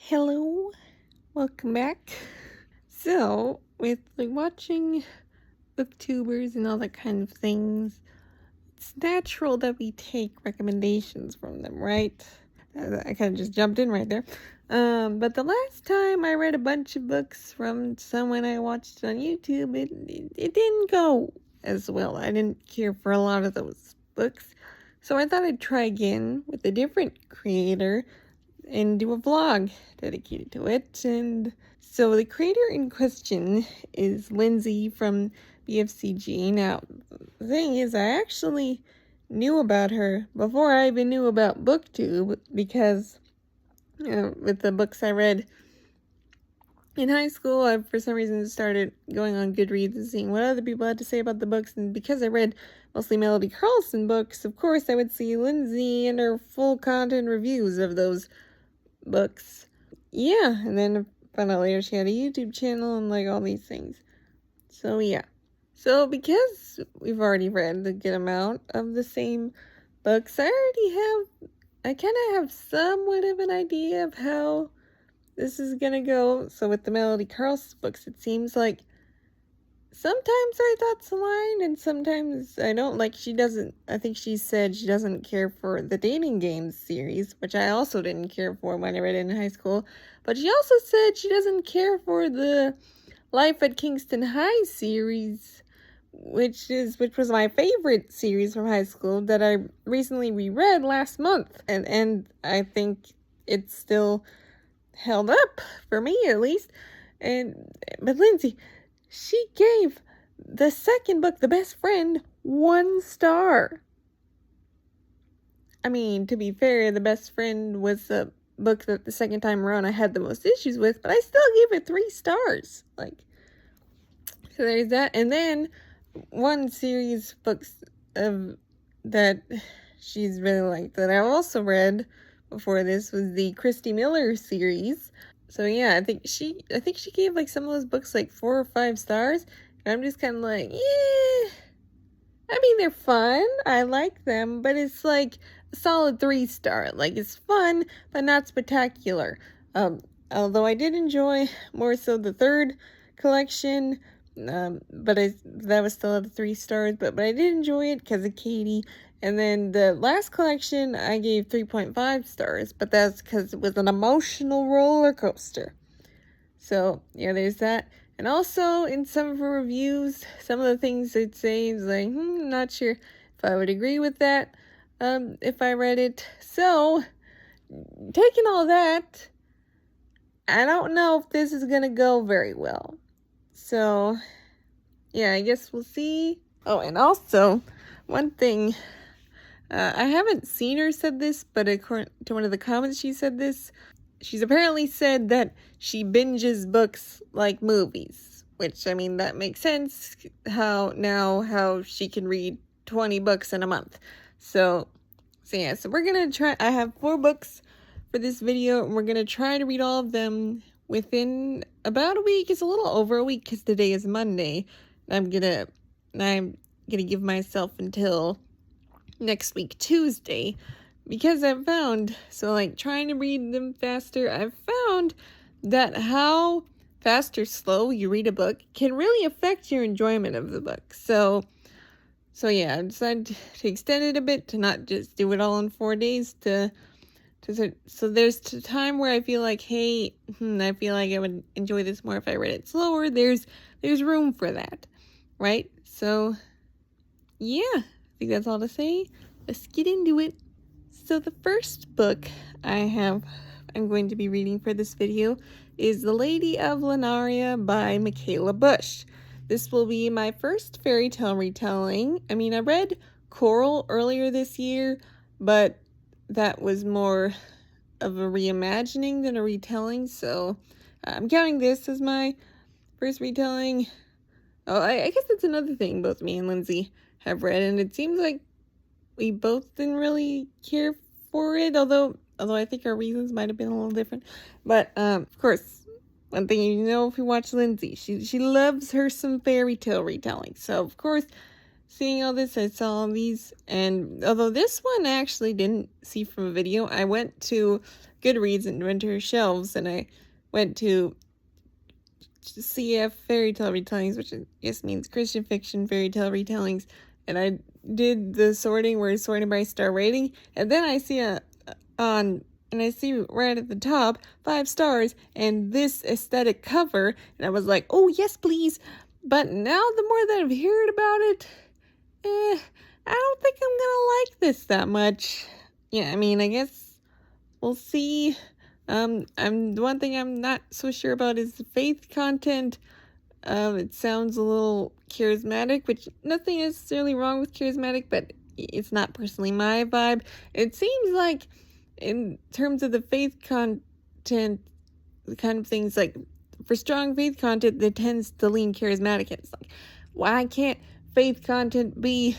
Hello, welcome back. So, with watching booktubers and all that kind of things, it's natural that we take recommendations from them, right? I kind of just jumped in right there. But the last time I read a bunch of books from someone I watched on YouTube, it didn't go as well. I didn't care for a lot of those books. So I thought I'd try again with a different creator and do a vlog dedicated to it. And so the creator in question is Lindsay from BFCG. Now, the thing is, I actually knew about her before I even knew about BookTube because, with the books I read in high school, I for some reason started going on Goodreads and seeing what other people had to say about the books. And because I read mostly Melody Carlson books, of course, I would see Lindsay and her full content reviews of those books. Yeah, and then found out later she had a YouTube channel and all these things. So yeah. So because we've already read a good amount of the same books, I kind of have somewhat of an idea of how this is gonna go. So with the Melody Carlson books, it seems like sometimes our thoughts align and sometimes I don't. I think she said she doesn't care for the Dating Games series, which I also didn't care for when I read it in high school. But she also said she doesn't care for the Life at Kingston High series, which was my favorite series from high school that I recently reread last month. And I think it's still held up, for me at least. But Lindsay, she gave the second book, The Best Friend, 1 star. I mean, to be fair, The Best Friend was the book that the second time around I had the most issues with, but I still gave it 3 stars. So there's that. And then one series of books that she's really liked that I also read before this was the Christy Miller series. So yeah, I think she gave some of those books 4 or 5 stars. And I'm just kind of yeah. I mean, they're fun. I like them, but it's a solid 3 star. It's fun, but not spectacular. Although I did enjoy more so the third collection, but that was still at 3 stars. But I did enjoy it because of Katie. And then the last collection, I gave 3.5 stars, but that's because it was an emotional roller coaster. So, yeah, there's that. And also, in some of her reviews, some of the things they'd say is not sure if I would agree with that, if I read it. So, taking all that, I don't know if this is gonna go very well. So, yeah, I guess we'll see. Oh, and also, one thing, I haven't seen her said this, but according to one of the comments she said this. She's apparently said that she binges books like movies, which, I mean, that makes sense, how she can read 20 books in a month. So we're gonna try. I have 4 books for this video, and we're gonna try to read all of them within about a week. It's a little over a week, because today is Monday. I'm gonna give myself until next week, Tuesday, because I've found, trying to read them faster, I've found that how fast or slow you read a book can really affect your enjoyment of the book. So yeah, I decided to extend it a bit, to not just do it all in 4 days, so there's a time where I feel hey, I feel like I would enjoy this more if I read it slower. There's room for that, right? So, yeah, I think that's all to say. Let's get into it. So the first book I'm going to be reading for this video is The Lady of Lenaria by Michaela Bush. This will be my first fairy tale retelling. I mean, I read Coral earlier this year, but that was more of a reimagining than a retelling, so I'm counting this as my first retelling. Oh, I guess that's another thing both me and Lindsay have read, and it seems like we both didn't really care for it, although I think our reasons might have been a little different. But of course, one thing if you watch Lindsay, she loves her some fairy tale retelling. So of course, seeing all this, I saw all these, and although this one I actually didn't see from a video, I went to Goodreads and went to her shelves, and I went to CF fairy tale retellings, which I guess means Christian fiction fairy tale retellings, and I did the sorting where it's sorted by star rating, and then I see and I see right at the top 5 stars and this aesthetic cover, and I was like, oh yes please. But now the more that I've heard about it, I don't think I'm gonna like this that much. Yeah, I mean, I guess we'll see. The one thing I'm not so sure about is the faith content. It sounds a little charismatic, which nothing necessarily wrong with charismatic, but it's not personally my vibe. It seems like, in terms of the faith content, the kind of things like, for strong faith content that tends to lean charismatic, it's like, why can't faith content be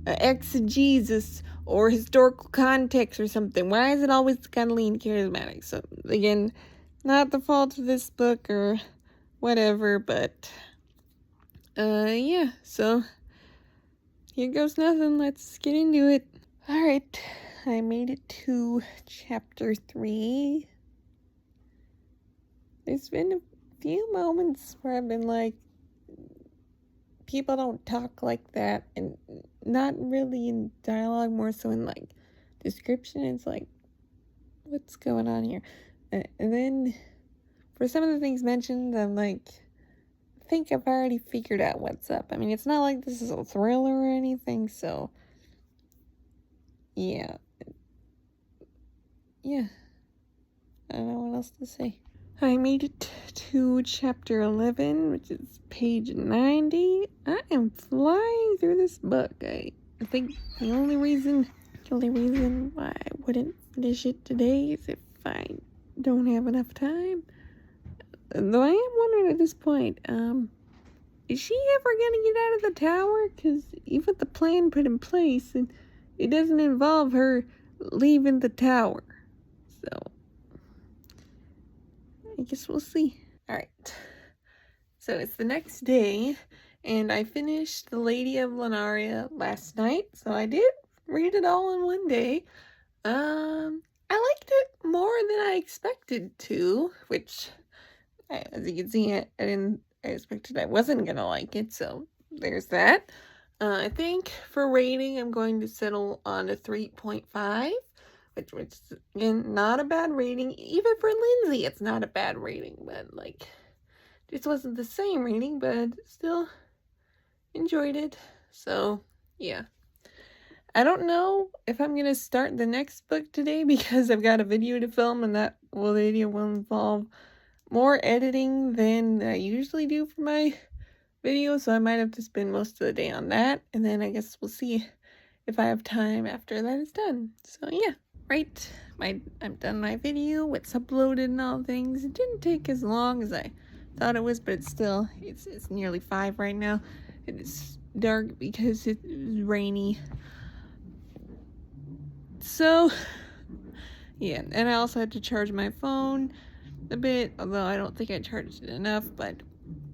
exegesis or historical context or something? Why is it always kind of lean charismatic? So again, not the fault of this book or whatever, but yeah, so here goes nothing. Let's get into it. All right, I made it to chapter 3. There's been a few moments where I've been like, people don't talk like that, and not really in dialogue, more so in like description. It's like, what's going on here? And then for some of the things mentioned, I'm like, I think I've already figured out what's up. I mean, it's not like this is a thriller or anything, so yeah. I don't know what else to say. I made it to chapter 11, which is page 90. I am flying through this book. I think the only reason why I wouldn't finish it today is if I don't have enough time. Though I am wondering at this point, is she ever gonna get out of the tower? Because even the plan put in place, and it doesn't involve her leaving the tower. So I guess we'll see. Alright. So it's the next day, and I finished The Lady of Lunaria last night. So I did read it all in one day. I liked it more than I expected to, which, as you can see, I expected I wasn't gonna like it, so there's that. I think for rating, I'm going to settle on a 3.5, which is, again, not a bad rating. Even for Lindsay, it's not a bad rating, but, like, this wasn't the same rating, but still enjoyed it. So, yeah. I don't know if I'm going to start the next book today because I've got a video to film, and that video will involve more editing than I usually do for my videos, so I might have to spend most of the day on that, and then I guess we'll see if I have time after that is done. So yeah, right, I'm done my video, it's uploaded and all things. It didn't take as long as I thought it was, but it's still, it's nearly 5 right now. It is dark because it was rainy. So yeah, and I also had to charge my phone a bit, although I don't think I charged it enough, but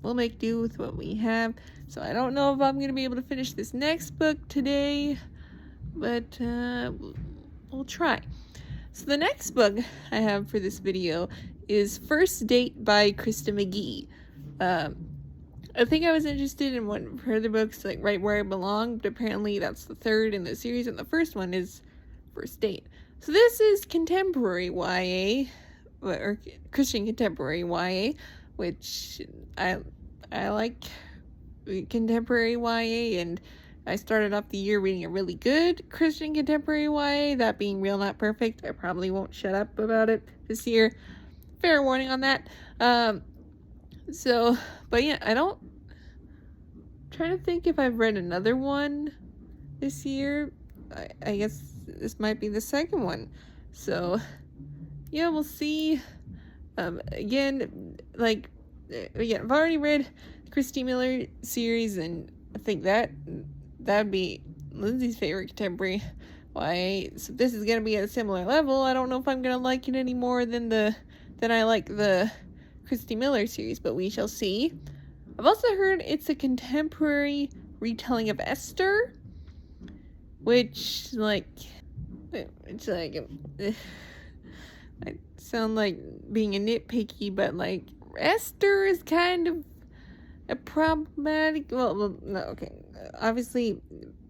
we'll make do with what we have. So I don't know if I'm going to be able to finish this next book today, but we'll try. So the next book I have for this video is First Date by Krista McGee. I think I was interested in one of her other books, like Right Where I Belong, but apparently that's the third in the series, and the first one is First Date. So this is contemporary YA, or Christian contemporary YA, which I like contemporary YA, and I started off the year reading a really good Christian contemporary YA, that being Real Not Perfect. I probably won't shut up about it this year. Fair warning on that. But yeah, I'm trying to think if I've read another one this year. I guess this might be the second one. So yeah, we'll see. Again, I've already read the Christy Miller series, and I think that'd be Lindsay's favorite contemporary YA. So this is gonna be at a similar level. I don't know if I'm gonna like it any more than I like the Christy Miller series, but we shall see. I've also heard it's a contemporary retelling of Esther, which, like, it's like, I sound like being a nitpicky, but, like, Esther is kind of a problematic, well no, okay, obviously,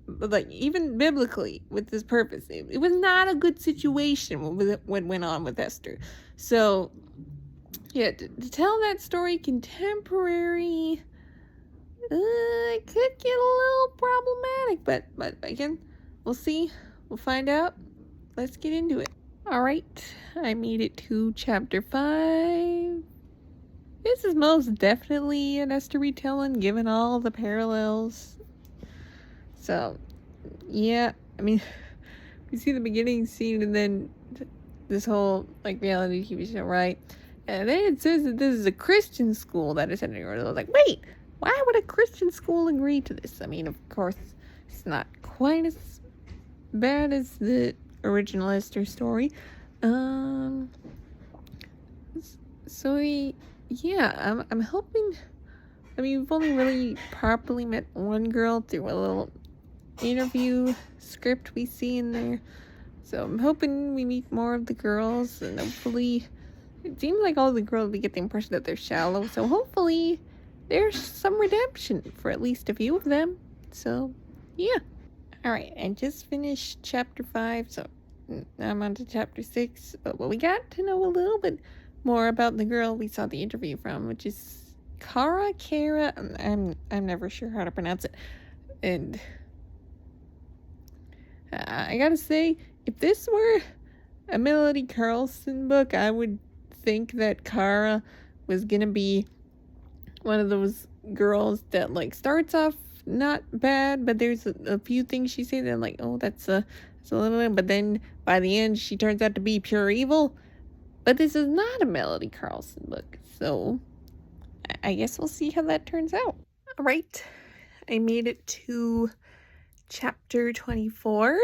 like, even biblically, with this purpose, it was not a good situation what went on with Esther. So, yeah, to tell that story contemporary, it could get a little problematic, but again, we'll see. We'll find out. Let's get into it. Alright, I made it to chapter 5. This is most definitely an Esther retelling, given all the parallels. So, yeah, I mean, we see the beginning scene and then this whole, like, reality TV show, right? And then it says that this is a Christian school that is sending her. I was like, wait, why would a Christian school agree to this? I mean, of course, it's not quite as bad as the original Esther story. So yeah, I'm hoping. I mean, we've only really properly met one girl through a little interview script we see in there. So I'm hoping we meet more of the girls, and hopefully, it seems like all the girls, we get the impression that they're shallow. So hopefully, there's some redemption for at least a few of them. So, yeah. Alright, I just finished chapter 5, so now I'm on to chapter 6. But we got to know a little bit more about the girl we saw the interview from, which is Kara. I'm never sure how to pronounce it. And I gotta say, if this were a Melody Carlson book, I would think that Kara was gonna be one of those girls that, like, starts off not bad, but there's a few things she says that I'm like, oh, that's a little bit, but then by the end she turns out to be pure evil. But this is not a Melody Carlson book, so I guess we'll see how that turns out. Alright, I made it to chapter 24.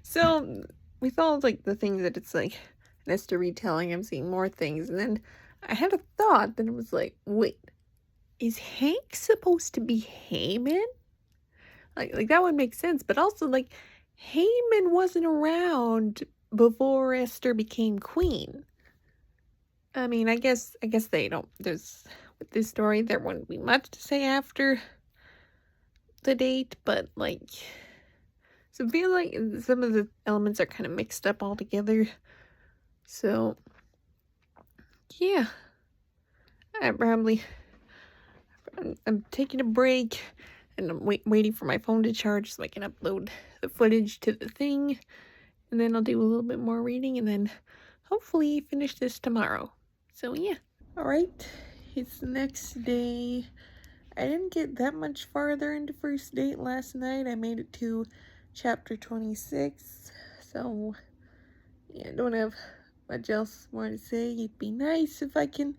So, with all, like, the things that it's, like, an Esther retelling, I'm seeing more things, and then I had a thought that it was like, wait, is Hank supposed to be Haman? Like that would make sense, but also, like, Haman wasn't around before Esther became queen. I mean, I guess they don't, with this story, there wouldn't be much to say after the date, but, like, so I feel like some of the elements are kind of mixed up all together. So, yeah. I'm taking a break, and I'm waiting for my phone to charge so I can upload the footage to the thing, and then I'll do a little bit more reading, and then hopefully finish this tomorrow. So yeah. Alright, it's the next day. I didn't get that much farther into First Date last night. I made it to chapter 26, so yeah, I don't have much else more to say. It'd be nice if I can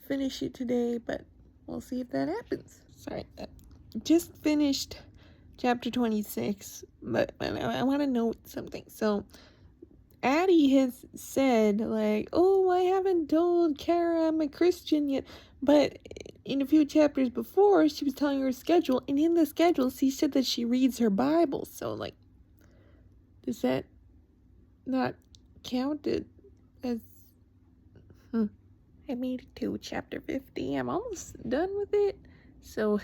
finish it today, but we'll see if that happens. Sorry, just finished chapter 26, but I want to note something. So, Addie has said, like, oh, I haven't told Kara I'm a Christian yet, but in a few chapters before, she was telling her schedule, and in the schedule, she said that she reads her Bible. So, like, does that not count it as... I made it to chapter 50. I'm almost done with it, so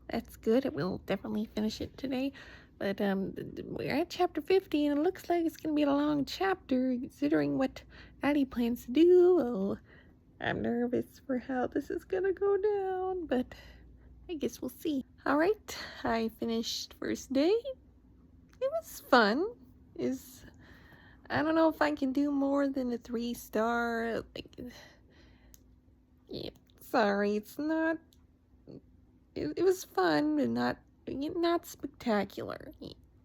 that's good. I will definitely finish it today. But we're at chapter 50, and it looks like it's going to be a long chapter, considering what Addie plans to do. Oh, I'm nervous for how this is going to go down, but I guess we'll see. Alright, I finished First Date. It was fun. I don't know if I can do more than a 3-star, like... Yeah, sorry, it's not... It was fun, but not spectacular,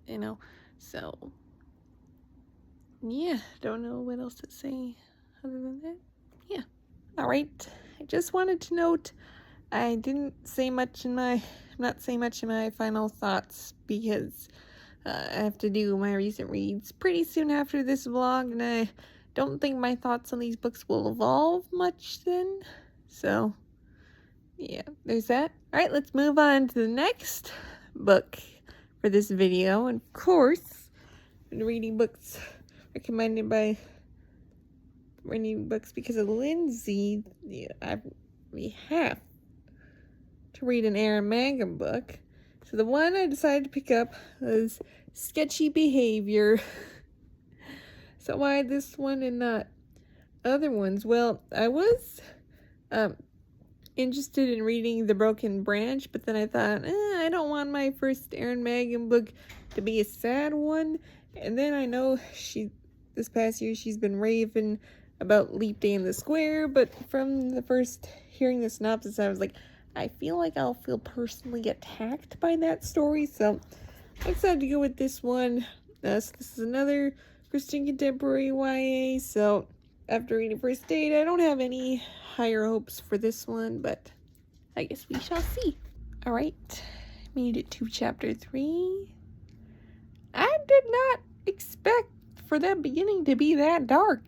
you know? So, yeah, don't know what else to say other than that. Yeah. Alright, I just wanted to note, I didn't say much in my... not say much in my final thoughts, because I have to do my recent reads pretty soon after this vlog, and I don't think my thoughts on these books will evolve much then. So, yeah, there's that. All right, let's move on to the next book for this video. And of course, I'm reading books recommended by because of Lindsay. Yeah, we have to read an Aaron Mangum book. So the one I decided to pick up was Sketchy Behavior. So why this one and not other ones? Well, I was interested in reading The Broken Branch, but then I thought, I don't want my first Aaron Mangum book to be a sad one. And then I know this past year she's been raving about Leap Day in the Square, but from the first hearing the synopsis, I was like, I feel like I'll feel personally attacked by that story, so I decided to go with this one. So this is another Christian contemporary YA, so after reading First Date, I don't have any higher hopes for this one, but I guess we shall see. Alright, made it to chapter 3. I did not expect for that beginning to be that dark,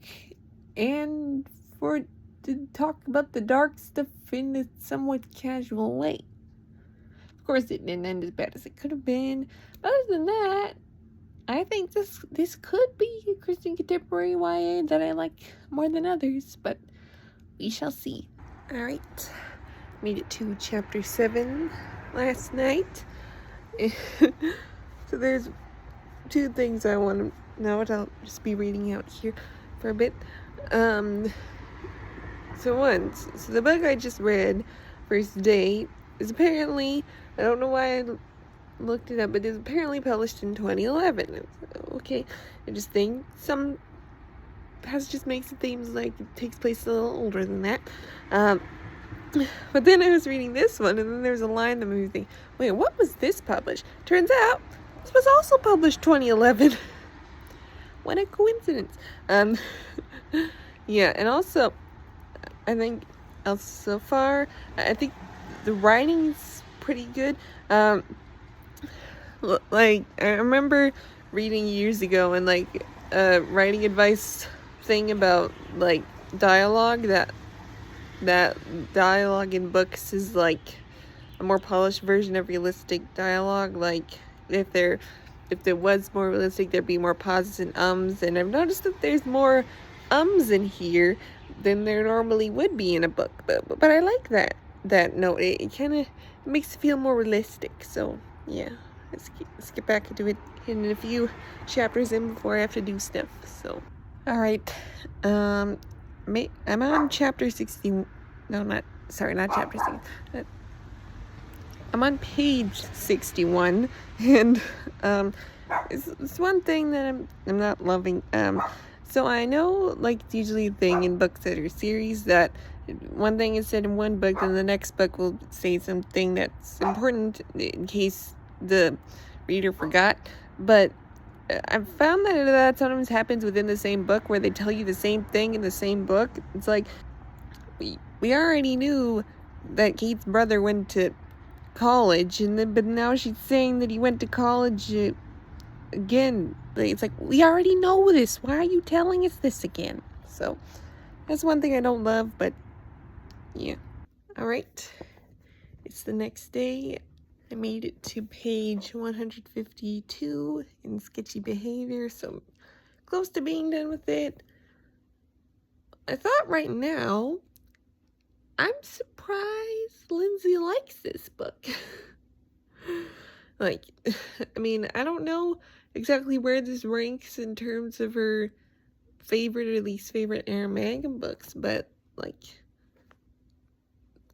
and for it to talk about the dark stuff in a somewhat casual way. Of course, it didn't end as bad as it could have been. Other than that, I think this could be a Christian contemporary YA that I like more than others, but we shall see. Alright, made it to chapter 7 last night. So there's 2 things I want to note. I'll just be reading out here for a bit. So the book I just read, First Date, is apparently, I don't know why I looked it up, but it's apparently published in 2011. Okay, I just think some passages makes it seem like it takes place a little older than that. But then I was reading this one, and then there's a line that made me think, wait, what was this published? Turns out, this was also published 2011. What a coincidence. Yeah, and also, I think so far, I think the writing's pretty good. Like, I remember reading years ago and like writing advice thing about like dialogue, that dialogue in books is like a more polished version of realistic dialogue. Like if there was more realistic, there'd be more pauses and ums, and I've noticed that there's more ums in here than there normally would be in a book, but I like that note. It kind of makes it feel more realistic. So yeah, let's get back into it in a few chapters in before I have to do stuff. So all right, I'm on chapter 60. No, not chapter 60. I'm on page 61, and it's one thing that I'm not loving. So I know, like, it's usually a thing in books that are series that one thing is said in one book, and the next book will say something that's important in case the reader forgot. But I've found that sometimes happens within the same book, where they tell you the same thing in the same book. It's like, we already knew that Kate's brother went to college, but now she's saying that he went to college again. It's like, we already know this. Why are you telling us this again? So that's one thing I don't love, but yeah. All right, it's the next day. I made it to page 152 in Sketchy Behavior, so close to being done with it. I thought right now, I'm surprised Lindsay likes this book. Like, I mean, I don't know exactly where this ranks in terms of her favorite or least favorite Aaron Mangum books, but like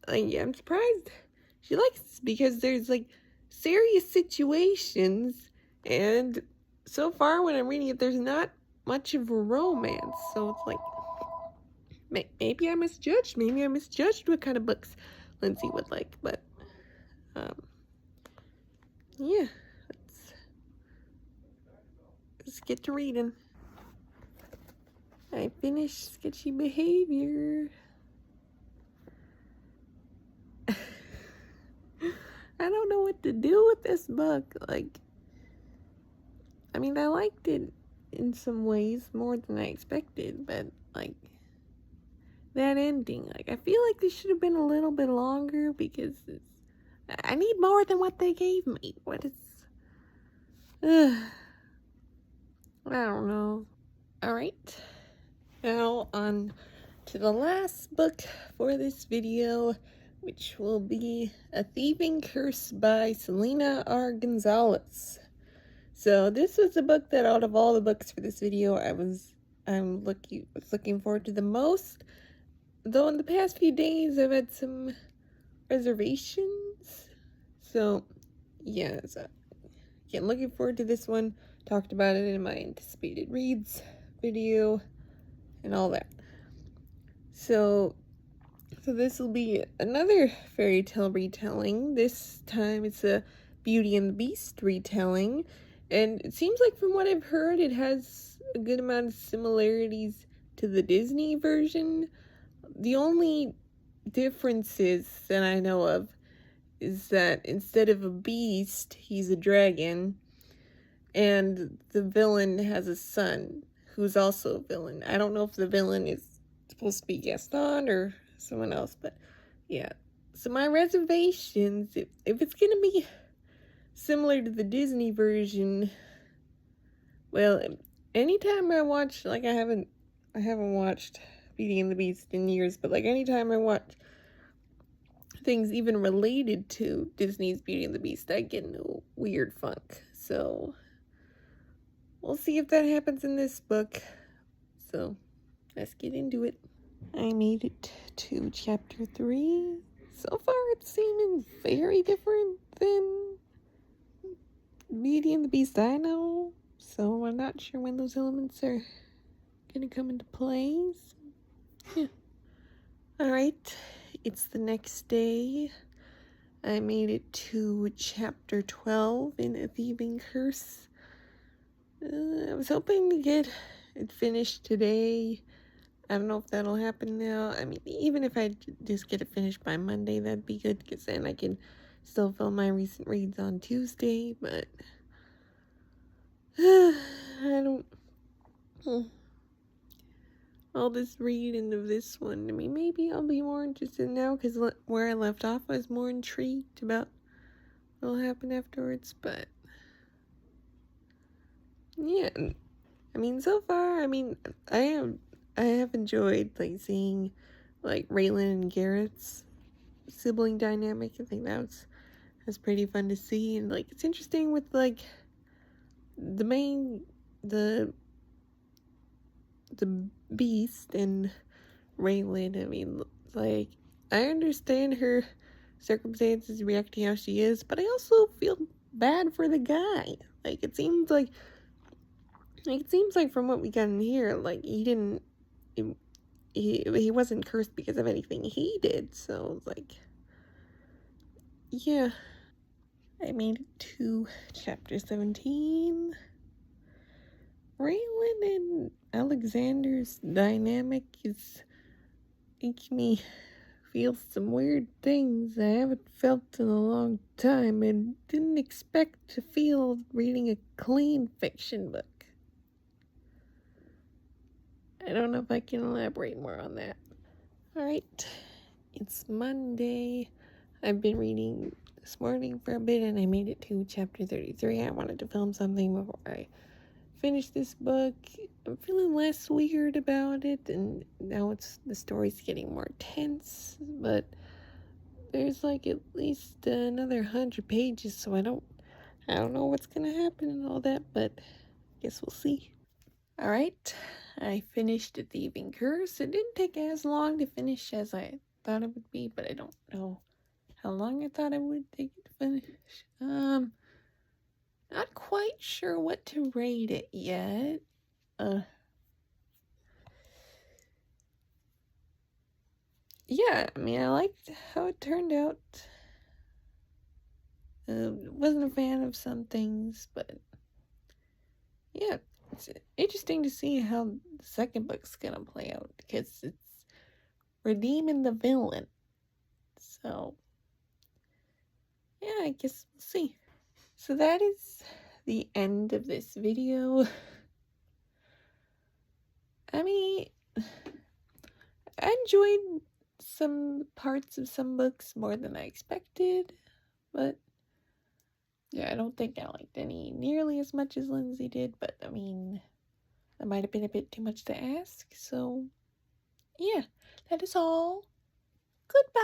I'm surprised she likes this, because there's like serious situations, and so far when I'm reading it, there's not much of a romance. So it's like, maybe I misjudged. Maybe I misjudged what kind of books Lindsay would like, but yeah, let's get to reading. I finished Sketchy Behavior. I don't know what to do with this book. Like, I mean, I liked it in some ways more than I expected, but like, that ending. Like, I feel like this should have been a little bit longer because I need more than what they gave me. What is... I don't know. Alright. Now on to the last book for this video, which will be A Thieving Curse by Selena R. Gonzalez. So this was the book that out of all the books for this video was looking forward to the most. Though in the past few days I've had some reservations. So yeah, again, looking forward to this one. Talked about it in my anticipated reads video and all that. So this will be another fairy tale retelling. This time it's a Beauty and the Beast retelling. And it seems like from what I've heard, it has a good amount of similarities to the Disney version. The only differences that I know of is that instead of a beast, he's a dragon. And the villain has a son who's also a villain. I don't know if the villain is supposed to be Gaston or someone else, but yeah. So my reservations, if it's gonna be similar to the Disney version, well, anytime I watch, like I haven't watched Beauty and the Beast in years, but like anytime I watch things even related to Disney's Beauty and the Beast, I get in a weird funk. So we'll see if that happens in this book. So let's get into it. I made it to chapter 3. So far it's seeming very different than Beauty and the Beast I know. So I'm not sure when those elements are gonna come into play. So, yeah. Alright, it's the next day. I made it to chapter 12 in A Thieving Curse. I was hoping to get it finished today. I don't know if that'll happen now. I mean, even if I just get it finished by Monday, that'd be good, because then I can still film my recent reads on Tuesday, but I don't... All this reading of this one, I mean, maybe I'll be more interested now, because where I left off, I was more intrigued about what'll happen afterwards, but yeah, I mean, so far, I mean, I have enjoyed, like, seeing, like, Raylan and Garrett's sibling dynamic. I think that's pretty fun to see, and, like, it's interesting with, like, the Beast and Raylan. I mean, like, I understand her circumstances reacting how she is, but I also feel bad for the guy. Like, it seems like from what we got in here, like, he wasn't cursed because of anything he did, so, like, yeah. I made it to chapter 17. Raylan and Alexander's dynamic is making me feel some weird things I haven't felt in a long time, and didn't expect to feel reading a clean fiction book. I don't know if I can elaborate more on that. Alright, it's Monday. I've been reading this morning for a bit, and I made it to chapter 33. I wanted to film something before I finish this book. I'm feeling less weird about it, and now the story's getting more tense, but there's like at least another 100 pages, so I don't know what's gonna happen and all that, but I guess we'll see. Alright, I finished A Thieving Curse. It didn't take as long to finish as I thought it would be, but I don't know how long I thought it would take to finish. Not quite sure what to rate it yet. Yeah, I mean, I liked how it turned out. Wasn't a fan of some things, but yeah, it's interesting to see how the second book's gonna play out, because it's redeeming the villain. So, yeah, I guess we'll see. So that is the end of this video. I mean, I enjoyed some parts of some books more than I expected, but yeah, I don't think I liked any nearly as much as Lindsay did, but I mean, that might have been a bit too much to ask, so yeah, that is all. Goodbye.